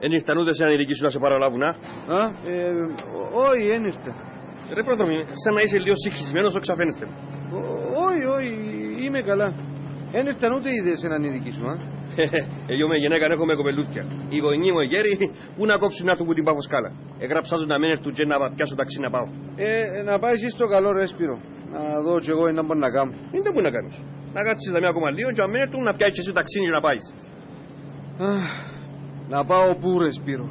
Εν ήρθαν ούτε σε ανηλικοί σου να σε παραλάβουν, Όχι, δεν ήρθα. Ρε πρόδρομη, σαν να είσαι λίγο συγχυσμένος, ξαφαίνεστε. Όχι, είμαι καλά. Εν ήρθαν ούτε είδες έναν ειδική σου, Εγώ με γυναίκα έχουμε κοπελούθια. Η γονεί μου γέροι, πού να κόψουν να του που την πάω σκάλα. Έγραψα του να μην έρθουν και να πιάσω ταξί να πάω. Να πάει εσύ στο καλό Ρέσπυρο. Να δω και εγώ ένα μπορεί να κάνω. Δεν τα μπορεί να κάνεις. Να κάτσεις μια ακόμα λίγο και αν μην έρθουν να πιάσεις εσύ ταξί και να πάεις. Να πάω πού Ρέσπυρο.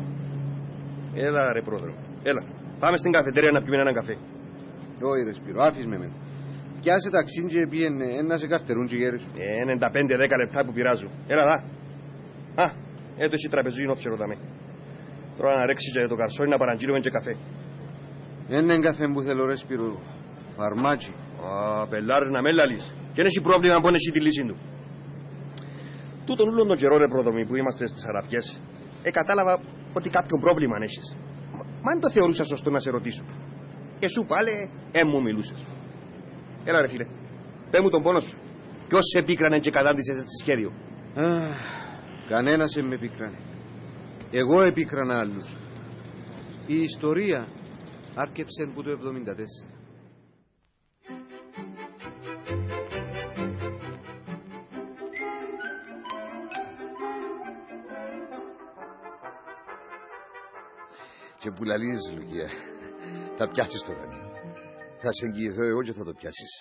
Έλα ρε πρόδρομο, έλα. Πάμε στην καφετέρια να πιούμε έναν καφέ. Όχι Ρέσπυρο, άφης με μεν. Πιάσε ταξίν και πήγαινε, να σε καρτερούν και γέρες σου. 95-10 λεπτά που πειράζουν. Έλα δά. Έτω εσύ τραπεζού είναι όφιερο δάμε. Τώρα να ρέξεις και το καρσόνι να παραγγείλουμε και καφέ. Είναι καφέ που θέλω Ρέσπυρο. Φαρμάτσι. Πελάρες να με λαλείς. Και έχει πρόβλημα που είναι εσύ τη λύση του. Τούτον ούλον τον καιρό ρε προδομή που είμαστε στις αραπιές. Κατάλαβα ότι κάποιο πρόβλημα έχεις. Μα αν το θεωρούσα σωστό να σε ρωτήσω. Και σου πάλι μου μιλούσες. Έλα ρε φίλε, πέ μου τον πόνο σου. Ποιος σε πίκρανε και κατάντησες έτσι σχέδιο. Κανένας με πίκρανε. Εγώ επίκρανα άλλους. Η ιστορία άρκεψε που το 1974. Και που λαλείς, Λουκία, θα πιάσεις το δανείο. Θα σε εγγυηθώ εγώ και θα το πιάσεις.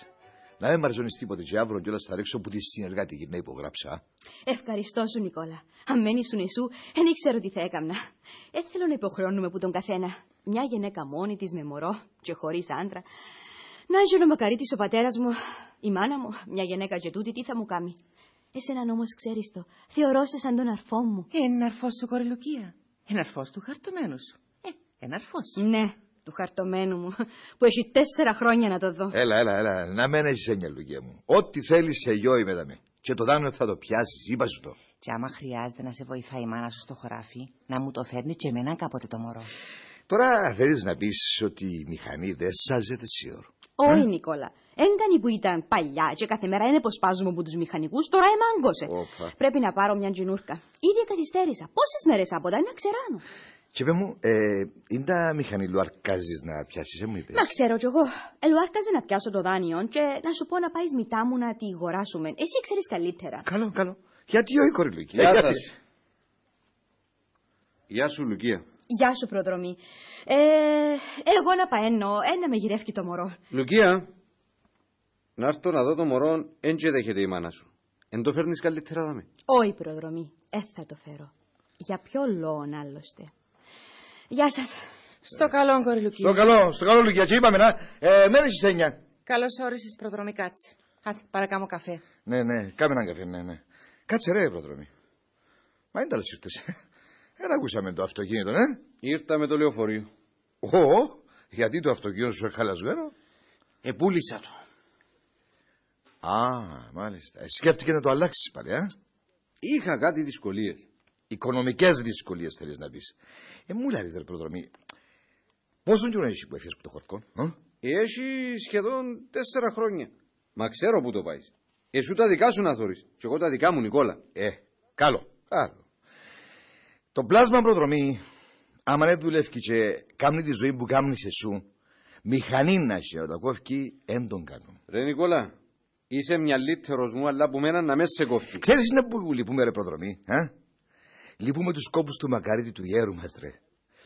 Να μην μαρζώνεις τίποτε και αύριο κιόλας θα ρίξω που τη συνεργάτικη να υπογράψα. Ευχαριστώ σου, Νικόλα. Αν μένεις σου νησού, δεν ήξερα τι θα έκαμνα. Θέλω να υποχρεώνουμε που τον καθένα. Μια γυναίκα μόνη της με μωρό και χωρίς άντρα. Να Άγγελο Μακαρίτης ο πατέρας μου, η μάνα μου, μια γυναίκα και τούτη, τι θα μου κάνει. Εσέναν όμως ξέρεις το, θεωρώ σε σαν τον αρφό μου. Ένα αρφό σου, κόρη Λουκία. Ένα αρφό του χαρτωμένου σου. Ένα αρφό σου. Ναι, του χαρτωμένου μου, που έχει 4 χρόνια να το δω. Έλα, να μένει έχεις έννοια, Λουκία μου. Ό,τι θέλεις σε γιο είμαι δαμε. Και το δάνειο θα το πιάσεις, είπα σου το. Και άμα χρειάζεται να σε βοηθάει η μάνα σου στο χωράφι, να μου το φέρνει και εμένα κάποτε το μωρό. Τώρα θέλεις να πεις ότι η μηχανή δεν σάζεται σιωρ. Όχι, Νικόλα. Έγκανη που ήταν παλιά και κάθε μέρα είναι πως πάζουμε από τους μηχανικούς, τώρα εμάγκωσε. Πρέπει να πάρω μια τζινούρκα. Ήδη καθυστέρησα. Πόσες μέρες από τα να ξεράνω. Και πέ μου, είναι τα μηχανή λουαρκάζεις να πιάσεις, μου είπες. Μα ξέρω κι εγώ. Λουάρκαζε να πιάσω το δάνειο και να σου πω να πάεις μητά μου να τη αγοράσουμε. Εσύ ξέρεις καλύτερα. Καλό. Γιατί όχι, κορή Λουκία. Γεια σας. Γεια σου, Λουκία. Γεια σου, προδρομή. Εγώ να παένω, να με γυρεύει το μωρό. Λουκία, να έρθω να δω το μωρό, εν και δέχεται η μάνα σου. Εν το φέρνεις καλύτερα δάμε. Όχι, προδρομή, θα το φέρω. Για ποιο λόγο άλλωστε. Γεια σας. Στο καλό, κόρη Λουκία. Στο καλό, Λουκία. Και είπαμε να μένεις στις 9. Καλώς όρισες, προδρομή, κάτσε. Άντε, παρακάμω καφέ. Ναι, κάμε έναν καφέ, ναι. Κάτσε ρε, προδρομή. Μα είναι τέλος ήρθες. Δεν ακούσαμε το αυτοκίνητο, ναι. Ήρθα με το λεωφορείο. Γιατί το αυτοκίνητο σου χαλασμένο. Πούλησα το. Μάλιστα. Σκέφτηκε να το αλλάξεις πάλι, Είχα κάτι δυσκολίες. Οικονομικές δυσκολίες θέλεις να πεις. Μου λάρεις ρε προδρομή. Πόσο καιρό έχει που έφυγες από το χορκό. Έχει σχεδόν 4 χρόνια. Μα ξέρω που το πάεις. Εσύ τα δικά σου να θωρείς. Και εγώ τα δικά μου, Νικόλα. Καλό. Το πλάσμα προδρομή, άμα δεν δουλεύει και κάνει τη ζωή που κάνεις εσού, μηχανή να έχει να τα κόφει, δεν τον κάνουν. Ρε Νικόλα, είσαι μια λίτερος μου, αλλά που μένα να με σε κόφει. Ξέρεις είναι που λυπούμε ρε προδρομή, Λυπούμε τους κόπους του μακαρίτη του γέρου μας, ρε.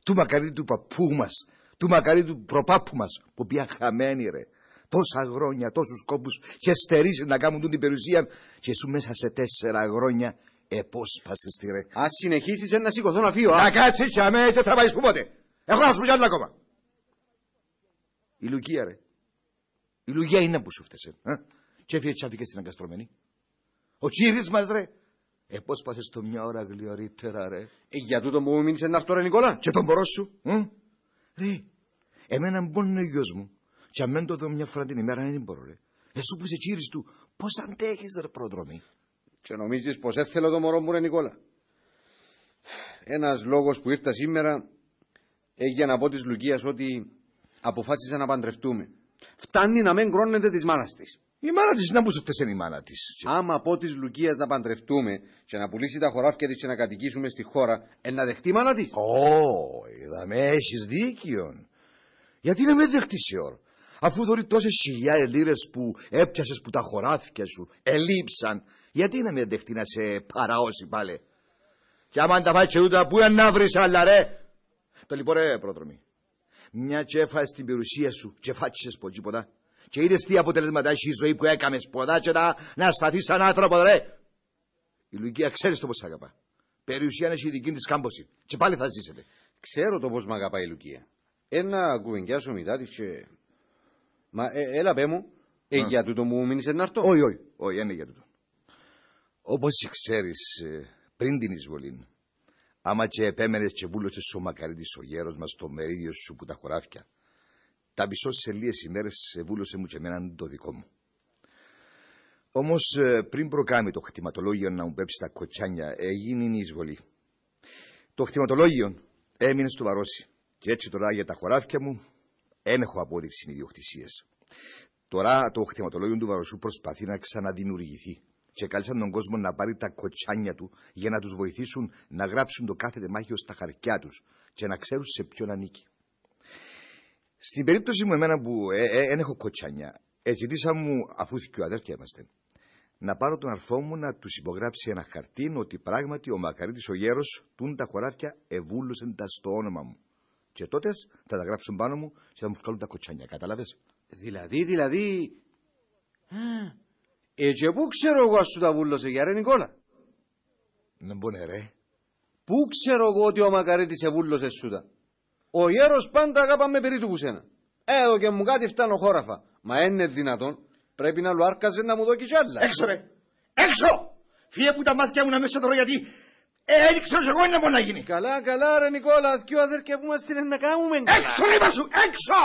Του μακαρίτη του παππού μας, του μακαρίτη του προπάππου μας, που πια χαμένοι, ρε. Τόσα χρόνια, τόσους κόπους και στερήσει να κάνουν την περιουσία και σου μέσα σε 4 χρόνια επόσπασες τη ρε. Ας συνεχίσεις να σηκωθώ να φύγω. Να κάτσεις και αμέ και θα πάεις που πότε. Έχω να σου πει άλλο ακόμα. Η Λουκία ρε. Η Λουκία είναι που σου φταίσε. Και έφυγε τσάφηκε στην αγκαστρωμένη. Ο Τσίρις μας ρε. Επόσπασες το μια ώρα γλυωρίτερα ρε. Για τούτο που μου μείνεις να έρθω ρε Νικόλα. Και τον μπορώ σου. Ρε. Εμένα μπορεί είναι ο γιος μου. Και αν δεν το δω μια φορά την ημέρα δεν μπορώ ρε. Εσύ που είσαι Τσίρις του πώς αντέχεις ρε προδρομή. Και νομίζεις πως έθελω το μωρό μου ρε Νικόλα. Ένας λόγος που ήρθα σήμερα έγινε να πω της Λουκίας ότι αποφάσισα να παντρευτούμε. Φτάνει να μην κρώνεται της μάνας της. Η μάνα της, να μου σου φταίσαι η μάνα της. Άμα από της Λουκίας να παντρευτούμε και να πουλήσει τα χωράφια της και να κατοικήσουμε στη χώρα, να δεχτεί η μάνα της. Είδαμε, έχεις δίκιο. Γιατί να με δεχτείς η ώρα, αφού δωρεί τόσες χιλιάδες λίρες που έπιασες που τα χωράφια σου ελείψαν, γιατί να με δεχτεί να σε παραώσει πάλι. Και άμα τα πάει και ούτα, πού να βρεις άλλα ρε. Το λοιπόν ρε πρόδρομη, μια και έφαγες την περιουσία σου και φάτσες πω τίποτα. Και είδες τι αποτελέσματα έχει η ζωή που έκαμες ποδά και να σταθείς σαν άνθρωπο ρε. Η Λουκία ξέρεις το πως αγαπά. Περιουσία έχει η δική της κάμποση και πάλι θα ζήσετε. Ξέρω το πως μ' αγαπάει η Λουκία. Ένα κουβεντιάσω μετά της και... Μα έλα πέ μου, για τούτο μου μείνεις να έρθω. Όχι, είναι για τούτο. Όπως ξέρεις, πριν την εισβολή, άμα και επέμενες και βούλωσες ο Μακαρίτης ο γέρος μας το μερίδιο σου που τα χωράφια, τα μισό σε λίγες ημέρες βούλωσε μου και εμέναν το δικό μου. Όμως πριν προκάμει το χτιματολόγιο να μου πέψει τα κοτσάνια, έγινε η εισβολή. Το χτιματολόγιο έμεινε στο Βαρόσι και έτσι τώρα για τα χωράφια μου δεν έχω απόδειξη ιδιοκτησίες. Τώρα το χτιματολόγιο του Βαροσού προσπαθεί να ξαναδημιουργηθεί και κάλεσαν τον κόσμο να πάρει τα κοτσάνια του για να τους βοηθήσουν να γράψουν το κάθε τεμάχιο στα χαρτιά τους και να ξέρουν σε ποιον ανήκει. Στην περίπτωση μου εμένα που δεν έχω κοτσάνια, ζητήσα μου, αφού και ο αδέρφια είμαστε, να πάρω τον αρφό μου να τους υπογράψει ένα χαρτί ότι πράγματι ο Μακαρίτης ο γέρος τούν τα χωράφια εβούλωσαν τα στο όνομα μου. Και τότε θα τα γράψουν πάνω μου και θα μου βγάλουν τα κοτσάνια, κατάλαβες. Δηλαδή... και πού ξέρω εγώ ας σου τα βούλωσε για ρε Νικόλα. Να μπώνε ρε. Πού ξέρω εγώ ότι ο Μακαρίτης εβούλωσε σου τα. Ο γέρος πάντα αγάπαμε περί του που σένα. Εδώ και μου κάτι φτάνω χώραφα. Μα είναι δυνατόν. Πρέπει να λουάρκαζε να μου δω κι άλλα. Έξω ρε. Έξω. Φύγε που τα μάτια μου να μέσα τώρα γιατί έριξα εγώ είναι μόνο να γίνει. Καλά ρε Νικόλα. Δυο αδέρφια που μας την να κάνουμε. Έξω είπα σου. Έξω.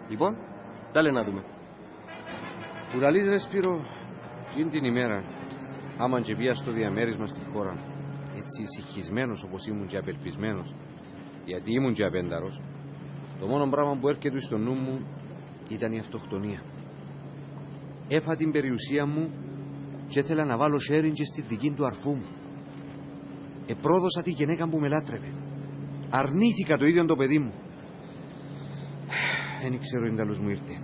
Λοιπόν, τάλε να δούμε. Που λαλείς ρε Σπύρο, εκείνη την ημέρα, άμα και πια στο διαμέρισμα στη χώρα, έτσι ησυχισμένος όπως ήμουν και απελπισμένος, γιατί ήμουν και απένταρος, το μόνο πράγμα που έρχεται στο νου μου ήταν η αυτοκτονία. Έφα την περιουσία μου και ήθελα να βάλω sharing και στη δική του αρφού μου. Επρόδωσα τη γυναίκα που με λάτρευε. Αρνήθηκα το ίδιο το παιδί μου. Δεν ξέρω αν τέλος μου ήρθε.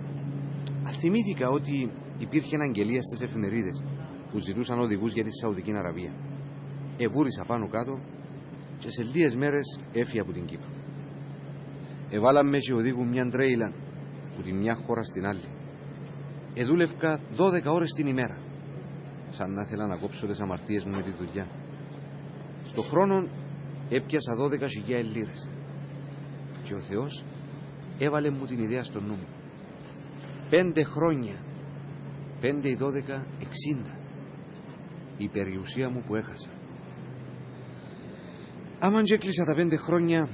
Αλλά θυμήθηκα ότι υπήρχε αγγελία στις εφημερίδες που ζητούσαν οδηγούς για τη Σαουδική Αραβία. Εβούρισα πάνω κάτω και σε λίγες μέρες έφυγα από την Κύπρο. Εβάλαμε και οδηγού μια τρέιλα που τη μια χώρα στην άλλη. Εδούλευκα 12 ώρες την ημέρα, σαν να ήθελα να κόψω τις αμαρτίες μου με τη δουλειά. Στο χρόνο έπιασα 12.000 λίρες. Και ο Θεός έβαλε μου την ιδέα στο νου μου. 5 χρόνια, 5 ή 12, 60. Η περιουσία μου που έχασα. Άμαν και έκλεισα τα 5 χρόνια,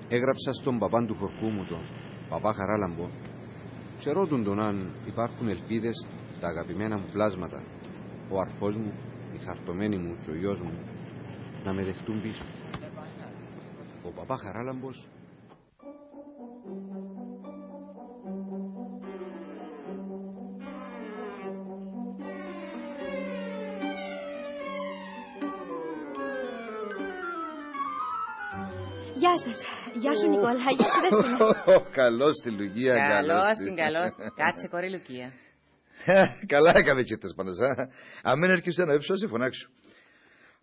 έγραψα στον παπάν του χορκού μου, τον παπά Χαράλαμπο, και ρώτουν τον αν υπάρχουν ελπίδες τα αγαπημένα μου πλάσματα, ο αρφός μου, η χαρτωμένη μου και ο γιος μου, να με δεχτούν πίσω. Ο παπά Χαράλαμπος Γεια σας. Γεια σου Νικόλα. Γεια σου Δέσποινα. Καλώς τη Λουκία. Καλώς. Κάτσε κορή Λουκία. Καλά έκαμε και ήρθες πάνω σας. Αν μην έρχεσαι να έψω, θα σε φωνάξω.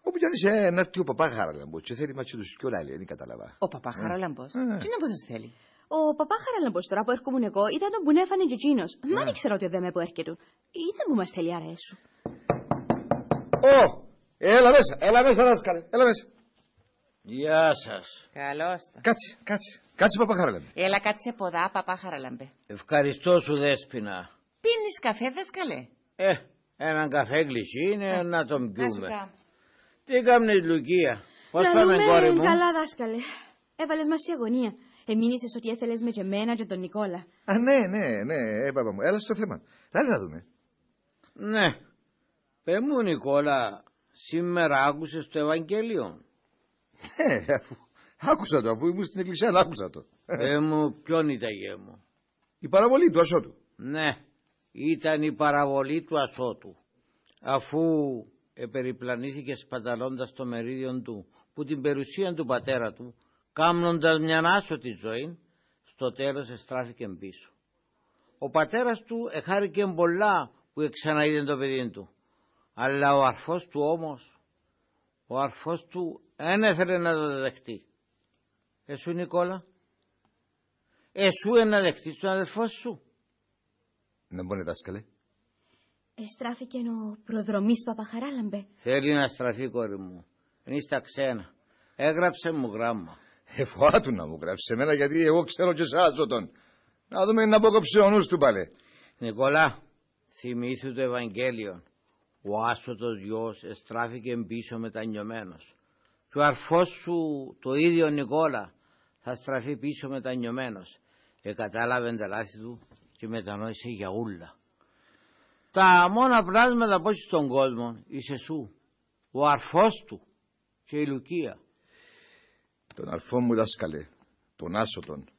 Όπου κι αν είσαι να έρθει ο παπά Χαράλαμπος και θέλει μάτσι τους κι όλα λέει, δεν κατάλαβα. Ο παπά Χαράλαμπος. Τι να πω σας θέλει. Ο παπά Χαράλαμπος τώρα που έρχομουν εγώ ήταν τον που νέφανε και εκείνος. Μα δεν ξέρω ότι δεν με που έρχεται. Ήταν που μας θέλει αρέσου. Έλα μέσα δάσκαλε, έλα μέσα. Γεια σας. Καλώς το. Κάτσε παπά Χαράλαμπε. Έλα κάτσε ποδά παπά Χαράλαμπε. Ευχαριστώ σου Δέσποινα. Πίνεις καφέ δάσκαλε. Έναν καφέ γλυκί είναι να τον πιούμε. Να Τι κάνεις Λουκία, πώς πάμε κόρη μου. Καλά δάσκαλε. Έβαλες μας σε αγωνία. Εμείνησες ότι έθελες με και εμένα και τον Νικόλα. Ναι, παπά μου, έλα στο θέμα. Θέλει να δούμε. Ναι, Πε μου, Νικόλα, σήμερα άκουσες το Ευαγγέλιο? Άκουσα το, αφού ήμουν στην εκκλησία, άκουσα το. Πε μου, ποιον ήταν, γε μου? Η παραβολή του Ασώτου. Ναι, ήταν η παραβολή του Ασώτου. Αφού περιπλανήθηκε σπαταλώντας το μερίδιο του, που την περιουσία του πατέρα του, κάμνοντας μια άσωτη ζωή, στο τέλος εστράφηκε πίσω. Ο πατέρας του εχάρηκε πολλά που εξαναείδε το παιδί του, αλλά ο αρφός του όμως, ο αρφός του δεν έθελε να το δεχτεί. Εσού, Νικόλα, εσού να δεχτείς τον αδελφό σου? Να μπορεί, δάσκαλε. Εστράφηκε ο προδρομής Παπαχαράλαμπε. Θέλει να στραφεί, κόρη μου. Είναι στα ξένα. Έγραψε μου γράμμα. Φοάτου να μου γράψει εμένα, γιατί εγώ ξέρω και σάζω τον. Να δούμε να απόκοψε ο νους του πάλι. Νικόλα, θυμήθου το Ευαγγέλιο. Ο άσωτος γιος εστράφηκε πίσω μετανιωμένος. Και ο αρφός σου, το ίδιο Νικόλα, θα στραφεί πίσω μετανιωμένος. Κατάλαβε τα λάθη του και μετανόησε για ούλα. Τα μόνα πλάσματα που έχει στον κόσμο είσαι σου, ο αρφός του και η Λουκία. Τον αρφό μου, δάσκαλε, τον άσωτον,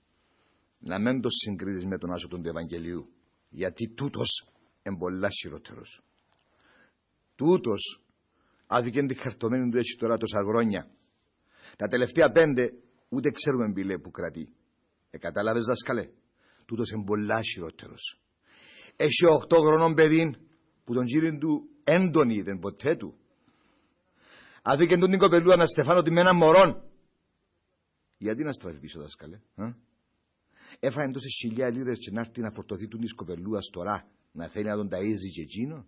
να μην το συγκρίνεις με τον άσωτον του Ευαγγελίου, γιατί τούτος εμπολά χειρότερος. Τούτος άφηκε την χαρτωμένη του έτσι τώρα τόσα χρόνια. Τα τελευταία 5 ούτε ξέρουμε μπιλέ που κρατεί. Κατάλαβες, δάσκαλε, τούτος εμπολά χειρότερος. Έχει 8 χρονών παιδί που τον κύριν του έντονη είδεν ποτέ του. Άφηκε τον την κοπελούα να στεφάνω με έναν μωρόν. Γιατί να στραφεί πίσω, δάσκαλε? Έφαγε τόσες 1.000 λίρες και να έρθει να φορτωθεί του της κοπελούας τώρα, να θέλει να τον ταΐζει και εκείνο?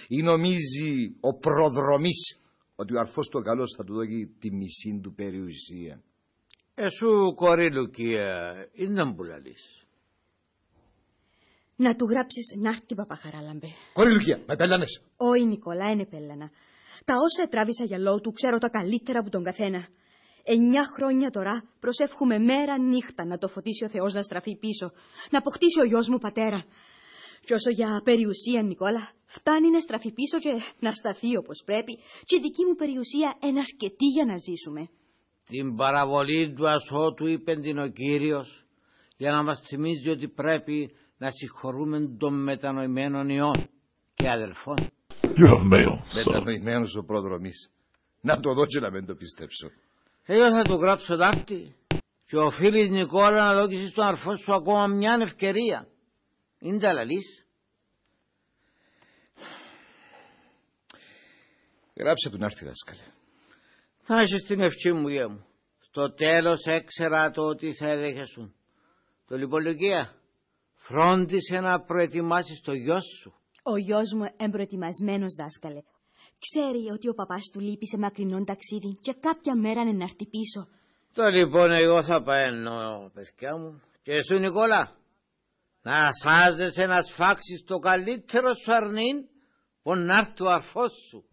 Ή νομίζει ο προδρομής ότι ο αρφός του ο καλός θα του δώσει τη μισή του περιουσία? Εσού, κορή Λουκία, είναι που λαλείς. Να του γράψεις να έρθει, Παπαχαράλαμπε. Κορή Λουκία, με πέλανες? Όχι, Νικόλα, είναι πέλανα. Τα όσα τράβησα για λόγου του ξέρω τα καλύτερα από τον καθένα. 9 χρόνια τώρα προσεύχουμε μέρα νύχτα να το φωτίσει ο Θεός να στραφεί πίσω, να αποκτήσει ο γιος μου πατέρα. Και όσο για περιουσία, Νικόλα, φτάνει να στραφεί πίσω και να σταθεί όπως πρέπει, και η δική μου περιουσία είναι αρκετή για να ζήσουμε. Την παραβολή του Ασώτου είπε την ο Κύριος, για να μας θυμίζει ότι πρέπει να συγχωρούμε τον μετανοημένον ιών και αδελφών. Μετανοημένος ο προδρομής. Να το δω και να μην το πιστέψω. Εγώ θα του γράψω τάρτη και οφείλεις, Νικόλα, να δώσεις στον αρφό σου ακόμα μια ευκαιρία. Είναι τα λαλείς? Γράψε του να έρθει, δάσκαλε. Θα έχεις την ευχή μου, γε μου. Στο τέλος έξερα το ότι θα έδεχεσουν. Το λοιπόν, Λουκία, φρόντισε να προετοιμάσεις το γιο σου. Ο γιος μου εμπροετοιμασμένος, δάσκαλε. Ξέρει ότι ο παπάς του λείπει σε μακρινόν ταξίδι και κάποια μέρα είναι να έρθει πίσω. Το λοιπόν εγώ θα παίρνω, παιδιά μου. Και εσύ, Νικόλα, να σάζεσαι να σφάξεις το καλύτερο σου αρνήν που να έρθει ο αρφός σου.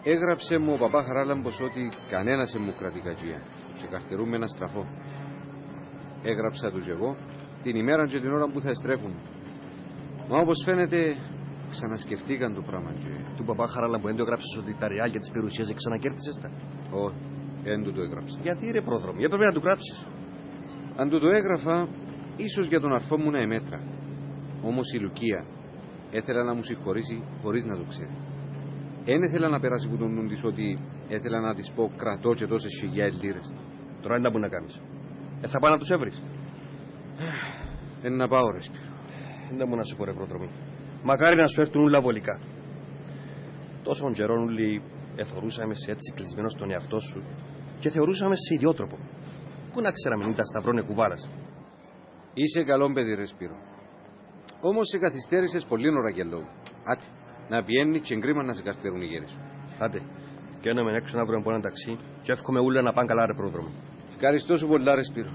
Έγραψε μου ο παπά Χαράλαμπος ότι κανένας δεν μου κρατεί κατζία και καρτερούμε να στραφώ. Έγραψα τους εγώ την ημέρα και την ώρα που θα εστρέφουν. Μα όπως φαίνεται ξανασκεφτήκαν το πράγμα και... Του παπά Χαράλαμπο δεν το έγραψες ότι τα ριάλια της περιουσίας ξανακέρδισες τα? Όχι, δεν του το έγραψα. Γιατί ρε πρόδρομη, έπρεπε να του γράψεις. Αν του το έγραφα, ίσως για τον αρφό μου να εμέτρα. Όμως η Λουκία έθελα να μου συγχωρήσει χωρίς να το ξέρει. Εν ήθελα να περάσει από τον νου της ότι ήθελα να της πω κρατώ και τόσες 1.000 λίρες. Τώρα είναι να που να κάνεις. Θα πάω να τους έβρεις. Να πάω, ρε Σπύρο. Δεν μου να σου πω, ρε προδρομή. Μακάρι να σου έρθουν όλα βολικά. Τόσον καιρόν όλοι εθωρούσαμε σε έτσι κλεισμένο στον εαυτό σου και θεωρούσαμε σε ιδιότροπο. Πού να ξέραμε μην τα σταυρώνε κουβάρας. Είσαι καλό παιδί, ρε Σπύρο. Όμως σε καθυστέρησες πολύ ώρα και λόγο. Άτε, να πιένει και εγκρίμα να σε καρτερούν οι γέρες σου. Άντε, και έναμε έξω να βρούμε ένα ταξί και εύχομαι ούλα να πάνε καλά, ρε πρόδρομο. Ευχαριστώ σου πολλά, ρε Σπύρο.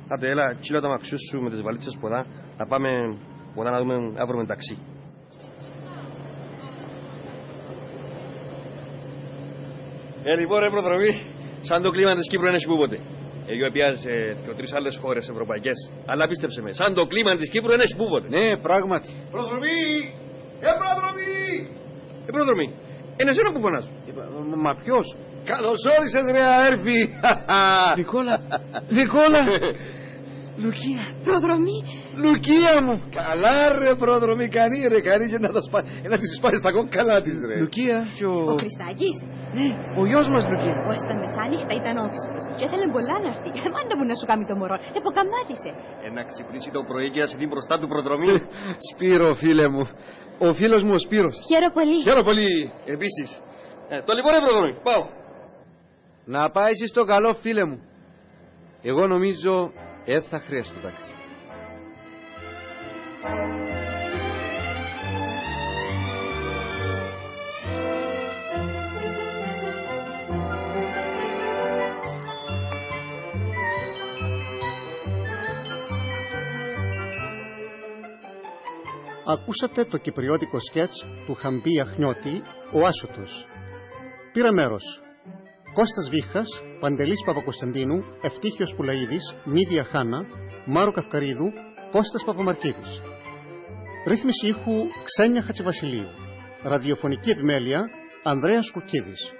Άντε, έλα, τσίλα τα μαξιούς σου με τις βαλίτσες ποδά, να πάμε ποδά να δούμε, να βρούμε ταξί. Λοιπόν, ρε προδρομή, σαν το κλίμα της Κύπρου είναι σπούπότε. Εγώ πια σε 2-3 άλλες χώρες ευρωπαϊκές. Αλλά πίστεψε με, σαν το κλίμα της Κύπρου είναι σπούπότε. Ναι, πράγματι. Προδρομή! Προδρομή! Είναι εσένα που φωνάζω. Μα ποιος? Καλώς όρισες ρε αέρφη. Νικόλα. Λουκία. Προδρομή. Λουκία μου. Καλά ρε προδρομή, κανεί και να της σπάσει τα κόκκαλά της ρε. Λουκία και Ο Χριστάκης. Ναι, ο γιος μας Λουκία. Ως τα μεσάνυχτα ήταν όξυπνος και ήθελε πολλά να έρθει. Μάντα μου να σου κάνει το μωρό. Εποκαμάτισε. Να ξυπνήσει το πρωί και να σιδεί μπροστά του προδρομή. Σπύρο, φίλε μου. Ο φίλος μου ο Σπύρος. Χαίρομαι πολύ. Χαίρομαι πολύ. Επίσης. Το λοιπόν ρε προδρομή, πάω. Να πάει στο καλό, φίλε μου. Εγώ νομίζω θα χρειαστεί το ταξί. Ακούσατε το κυπριώτικο σκέτς του Χαμπή Αχνιώτη, ο Άσωτος. Πήρε μέρος Κώστας Βίχας, Παντελής Παπακοσταντίνου, Ευτύχιος Πουλαΐδης, Μίδια Χάνα, Μάρο Καυκαρίδου, Κώστας Παπαμαρκίδης. Ρύθμιση ήχου Ξένια Χατσιβασιλείου. Ραδιοφωνική επιμέλεια Ανδρέας Κουκκίδης.